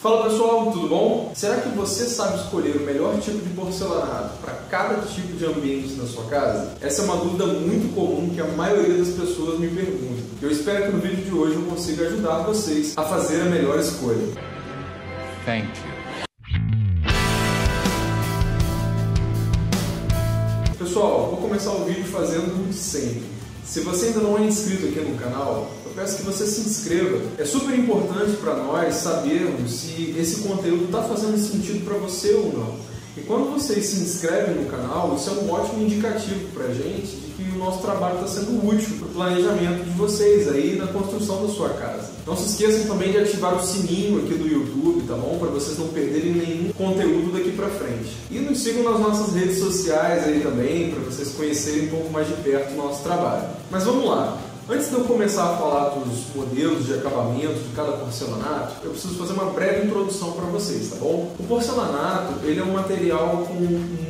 Fala pessoal, tudo bom? Será que você sabe escolher o melhor tipo de porcelanato para cada tipo de ambiente na sua casa? Essa é uma dúvida muito comum que a maioria das pessoas me pergunta. Eu espero que no vídeo de hoje eu consiga ajudar vocês a fazer a melhor escolha. Thank you. Pessoal, vou começar o vídeo fazendo sempre. Se você ainda não é inscrito aqui no canal, eu peço que você se inscreva. É super importante para nós sabermos se esse conteúdo está fazendo sentido para você ou não. E quando vocês se inscrevem no canal, isso é um ótimo indicativo para a gente de que o nosso trabalho está sendo útil para o planejamento de vocês aí na construção da sua casa. Não se esqueçam também de ativar o sininho aqui do YouTube, tá bom? Para vocês não perderem nenhum conteúdo daqui para frente. E nos sigam nas nossas redes sociais aí também, para vocês conhecerem um pouco mais de perto o nosso trabalho. Mas vamos lá! Antes de eu começar a falar dos modelos de acabamento de cada porcelanato, eu preciso fazer uma breve introdução para vocês, tá bom? O porcelanato, ele é um material com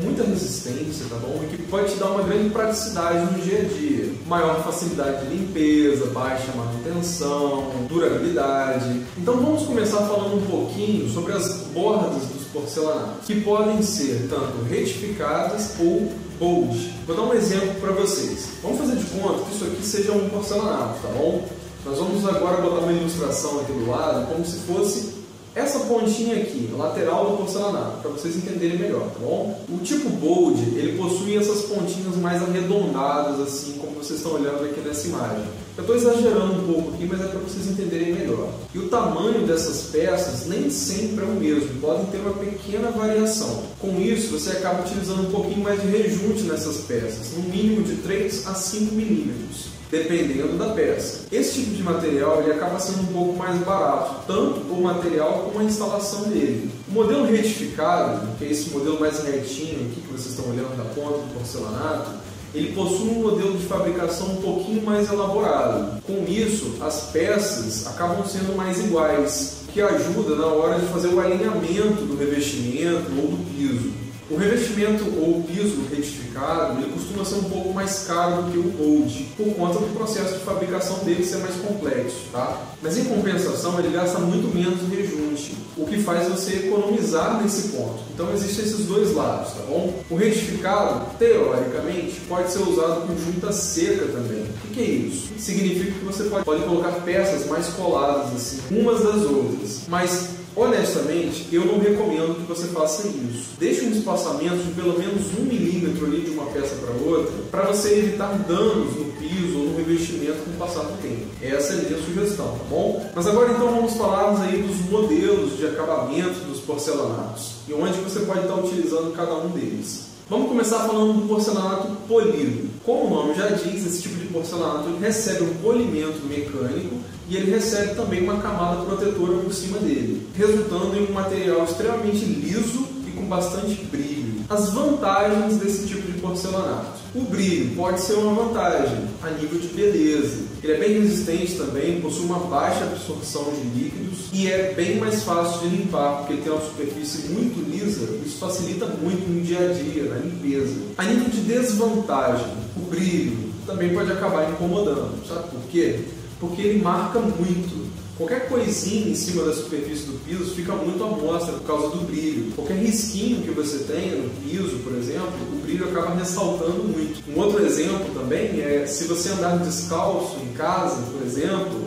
muita resistência, tá bom? E que pode te dar uma grande praticidade no dia a dia. Maior facilidade de limpeza, baixa manutenção, durabilidade. Então vamos começar falando um pouquinho sobre as bordas dos porcelanatos, que podem ser tanto retificadas ou bold. Vou dar um exemplo para vocês. Vamos fazer de conta que isso aqui seja um porcelanato, tá bom? Nós vamos agora botar uma ilustração aqui do lado, como se fosse essa pontinha aqui, a lateral do porcelanato, para vocês entenderem melhor, tá bom? O tipo bold, ele possui essas pontinhas mais arredondadas, assim como vocês estão olhando aqui nessa imagem. Eu estou exagerando um pouco aqui, mas é para vocês entenderem melhor. E o tamanho dessas peças nem sempre é o mesmo, podem ter uma pequena variação. Com isso, você acaba utilizando um pouquinho mais de rejunte nessas peças, no mínimo de 3 a 5 milímetros, dependendo da peça. Esse tipo de material ele acaba sendo um pouco mais barato, tanto o material como a instalação dele. O modelo retificado, que é esse modelo mais retinho aqui que vocês estão olhando da ponta do porcelanato, ele possui um modelo de fabricação um pouquinho mais elaborado. Com isso, as peças acabam sendo mais iguais, o que ajuda na hora de fazer o alinhamento do revestimento ou do piso. O revestimento ou piso retificado ele costuma ser um pouco mais caro do que o bold, por conta do processo de fabricação dele ser mais complexo, tá? Mas em compensação ele gasta muito menos rejunte, o que faz você economizar nesse ponto. Então existem esses dois lados, tá bom? O retificado, teoricamente, pode ser usado com junta seca também. O que é isso? Significa que você pode colocar peças mais coladas assim, umas das outras, mas honestamente, eu não recomendo que você faça isso. Deixe um espaçamento de pelo menos 1 milímetro ali de uma peça para outra, para você evitar danos no piso ou no revestimento com o passar do tempo. Essa é a minha sugestão, tá bom? Mas agora então vamos falar aí dos modelos de acabamento dos porcelanatos e onde você pode estar utilizando cada um deles. Vamos começar falando do porcelanato polido. Como o nome já diz, esse tipo de porcelanato ele recebe um polimento mecânico e ele recebe também uma camada protetora por cima dele, resultando em um material extremamente liso e com bastante brilho. As vantagens desse tipo de porcelanato. O brilho pode ser uma vantagem a nível de beleza. Ele é bem resistente também, possui uma baixa absorção de líquidos e é bem mais fácil de limpar, porque ele tem uma superfície muito lisa. Isso facilita muito no dia a dia, na limpeza. A nível de desvantagem, o brilho também pode acabar incomodando. Sabe por quê? Porque ele marca muito. Qualquer coisinha em cima da superfície do piso fica muito à mostra por causa do brilho. Qualquer risquinho que você tenha no piso, por exemplo, o brilho acaba ressaltando muito. Um outro exemplo também é se você andar descalço em casa, por exemplo,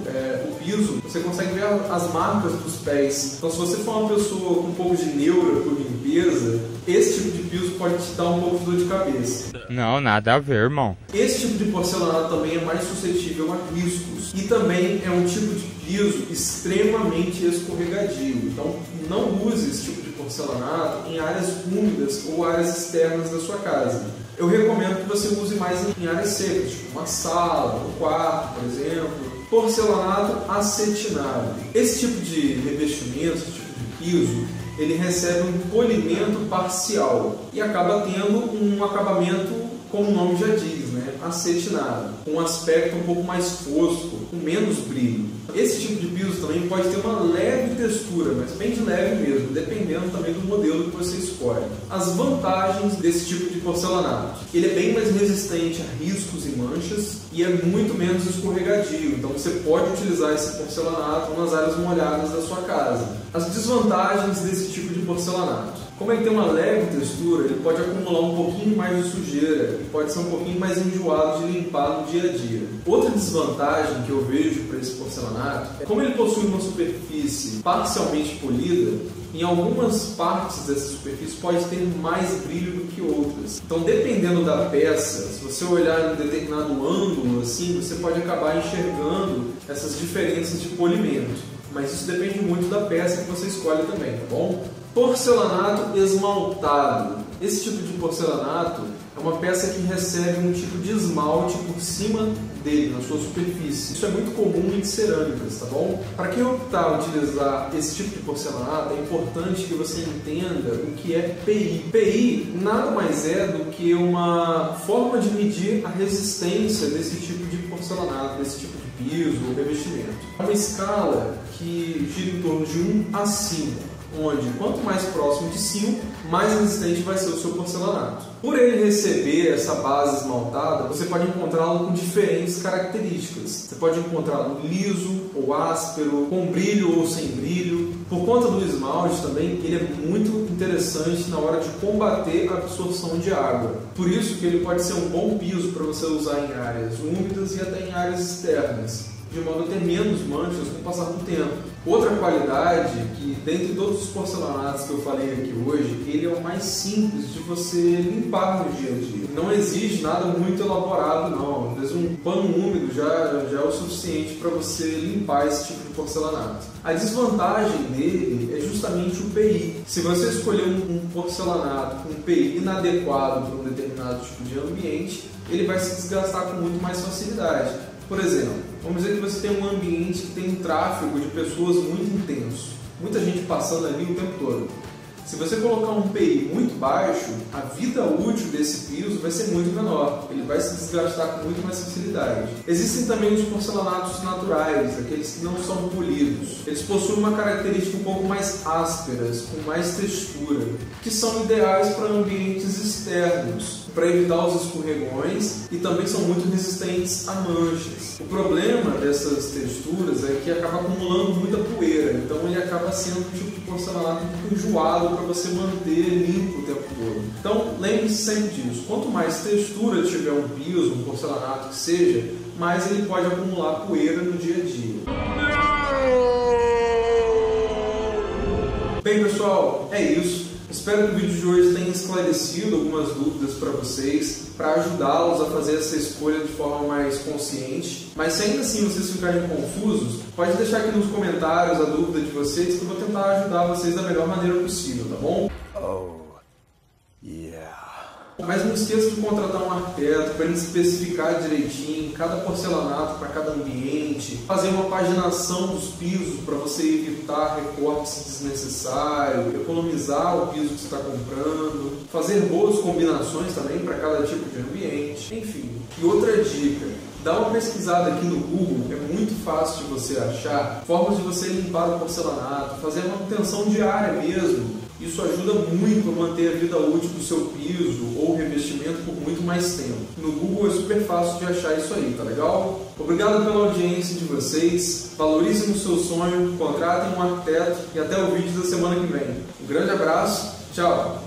o piso, você consegue ver as marcas dos pés. Então se você for uma pessoa com um pouco de neura por limpeza, esse tipo de piso pode te dar um pouco de dor de cabeça. Não, nada a ver, irmão. Esse tipo de porcelanato também é mais suscetível a riscos e também é um tipo de piso extremamente escorregadio. Então não use esse tipo de porcelanato em áreas úmidas ou áreas externas da sua casa. Eu recomendo que você use mais em áreas secas, tipo uma sala, um quarto, por exemplo. Porcelanato acetinado. Esse tipo de revestimento, esse tipo de piso, ele recebe um polimento parcial e acaba tendo um acabamento, como o nome já diz, né? Acetinado, com um aspecto um pouco mais fosco, com menos brilho. Esse tipo de piso também pode ter uma leve textura, mas bem de leve mesmo, dependendo também do modelo que você escolhe. As vantagens desse tipo de porcelanato: ele é bem mais resistente a riscos e manchas e é muito menos escorregadio, então você pode utilizar esse porcelanato nas áreas molhadas da sua casa. As desvantagens desse tipo de porcelanato: como ele tem uma leve textura, ele pode acumular um pouquinho mais de sujeira e pode ser um pouquinho mais enjoado de limpar no dia a dia. Outra desvantagem que eu vejo para esse porcelanato é como ele possui uma superfície parcialmente polida. Em algumas partes dessa superfície pode ter mais brilho do que outras. Então, dependendo da peça, se você olhar em um determinado ângulo, assim, você pode acabar enxergando essas diferenças de polimento. Mas isso depende muito da peça que você escolhe também, tá bom? Porcelanato esmaltado. Esse tipo de porcelanato é uma peça que recebe um tipo de esmalte por cima dele, na sua superfície. Isso é muito comum em cerâmicas, tá bom? Para quem optar a utilizar esse tipo de porcelanato, é importante que você entenda o que é PI. PI nada mais é do que uma forma de medir a resistência desse tipo de porcelanato, desse tipo de piso ou revestimento. É uma escala que gira em torno de 1 a 5. Onde quanto mais próximo de 5, mais resistente vai ser o seu porcelanato. Por ele receber essa base esmaltada, você pode encontrá-lo com diferentes características. Você pode encontrá-lo liso ou áspero, com brilho ou sem brilho. Por conta do esmalte também, ele é muito interessante na hora de combater a absorção de água. Por isso que ele pode ser um bom piso para você usar em áreas úmidas e até em áreas externas, de modo a ter menos manchas com o passar do tempo. Outra qualidade, que dentre todos os porcelanatos que eu falei aqui hoje, ele é o mais simples de você limpar no dia a dia. Não exige nada muito elaborado, não. Às vezes um pano úmido já é o suficiente para você limpar esse tipo de porcelanato. A desvantagem dele é justamente o PI. Se você escolher um porcelanato com PI inadequado para um determinado tipo de ambiente, ele vai se desgastar com muito mais facilidade. Por exemplo, vamos dizer que você tem um ambiente que tem um tráfego de pessoas muito intenso, muita gente passando ali o tempo todo. Se você colocar um PI muito baixo, a vida útil desse piso vai ser muito menor, ele vai se desgastar com muito mais facilidade. Existem também os porcelanatos naturais, aqueles que não são polidos. Eles possuem uma característica um pouco mais ásperas, com mais textura, que são ideais para ambientes externos, para evitar os escorregões, e também são muito resistentes a manchas. O problema dessas texturas é que acaba acumulando muita poeira, então ele acaba sendo um tipo de porcelanato um pouco enjoado para você manter limpo o tempo todo. Então lembre-se sempre disso: quanto mais textura tiver um piso, um porcelanato que seja, mais ele pode acumular poeira no dia a dia. Bem, pessoal, é isso. Espero que o vídeo de hoje tenha esclarecido algumas dúvidas para vocês, para ajudá-los a fazer essa escolha de forma mais consciente. Mas se ainda assim vocês ficarem confusos, pode deixar aqui nos comentários a dúvida de vocês, que eu vou tentar ajudar vocês da melhor maneira possível, tá bom? Mas não esqueça de contratar um arquiteto para ele especificar direitinho cada porcelanato para cada ambiente, fazer uma paginação dos pisos para você evitar recortes desnecessários, economizar o piso que você está comprando, fazer boas combinações também para cada tipo de ambiente, enfim. E outra dica: dá uma pesquisada aqui no Google, é muito fácil de você achar formas de você limpar o porcelanato, fazer uma manutenção diária mesmo. Isso ajuda muito a manter a vida útil do seu piso ou revestimento por muito mais tempo. No Google é super fácil de achar isso aí, tá legal? Obrigado pela audiência de vocês, valorizem o seu sonho, contratem um arquiteto e até o vídeo da semana que vem. Um grande abraço, tchau!